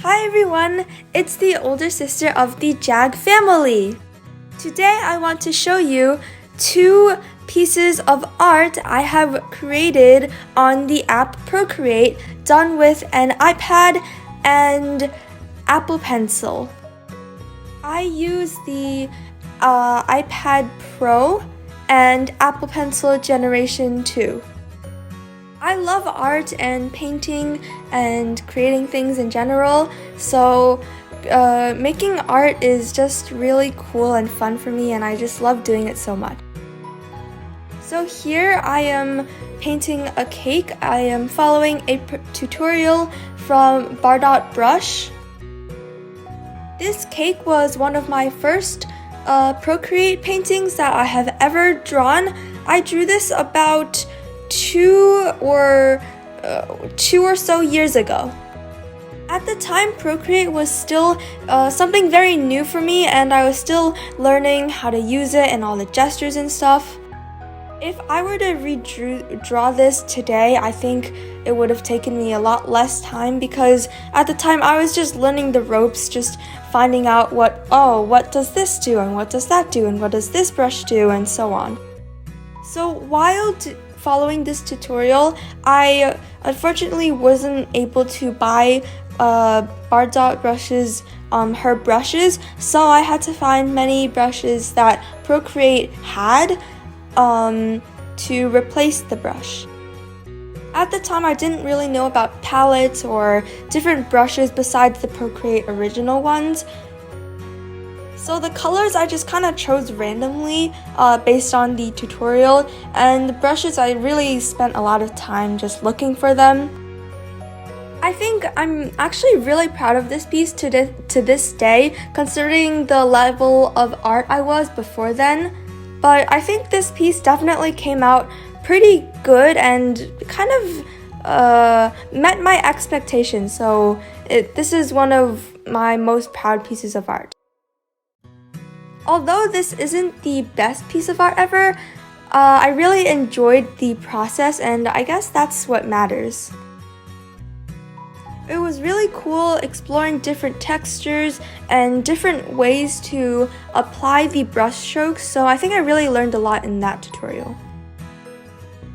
Hi everyone, it's the older sister of the JAG family. Today I want to show you 2 pieces of art I have created on the app Procreate, done with an iPad and Apple Pencil. I use the iPad Pro and Apple Pencil Generation 2. I love art and painting and creating things in general, so making art is just really cool and fun for me, and I just love doing it so much. So here I am painting a cake. I am following a tutorial from Brush. This cake was one of my first Procreate paintings that I have ever drawn. I drew this about 2 or so years ago. At the time, Procreate was still something very new for me, and I was still learning how to use it and all the gestures and stuff. If I were to redraw this today, I think it would have taken me a lot less time, because at the time I was just learning the ropes, just finding out what does this do, and what does that do, and what does this brush do, and so on. So while following this tutorial, I unfortunately wasn't able to buy Brush's her brushes, so I had to find many brushes that Procreate had to replace the brush. At the time, I didn't really know about palettes or different brushes besides the Procreate original ones. So the colors I just kind of chose randomly based on the tutorial, and the brushes I really spent a lot of time just looking for them. I think I'm actually really proud of this piece to this day, considering the level of art I was before then. But I think this piece definitely came out pretty good and kind of met my expectations, so this is one of my most proud pieces of art. Although this isn't the best piece of art ever, I really enjoyed the process, and I guess that's what matters. It was really cool exploring different textures and different ways to apply the brush strokes, so I think I really learned a lot in that tutorial.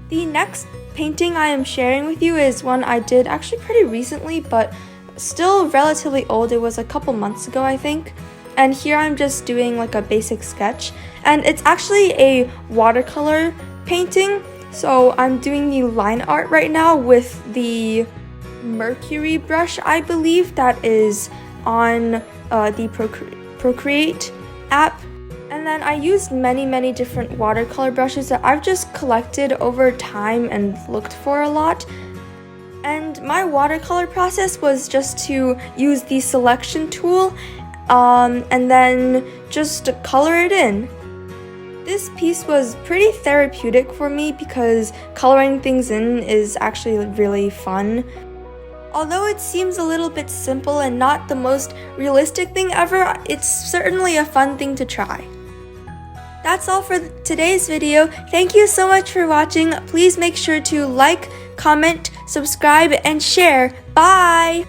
The next painting I am sharing with you is one I did actually pretty recently, but still relatively old. It was a couple months ago, I think. And here I'm just doing like a basic sketch, and it's actually a watercolor painting, so I'm doing the line art right now with the Mercury brush, I believe, that is on the Procreate app. And then I used many different watercolor brushes that I've just collected over time and looked for a lot. And my watercolor process was just to use the selection tool and then just color it in. This piece was pretty therapeutic for me because coloring things in is actually really fun. Although it seems a little bit simple and not the most realistic thing ever, it's certainly a fun thing to try. That's all for today's video. Thank you so much for watching. Please make sure to like, comment, subscribe, and share. Bye!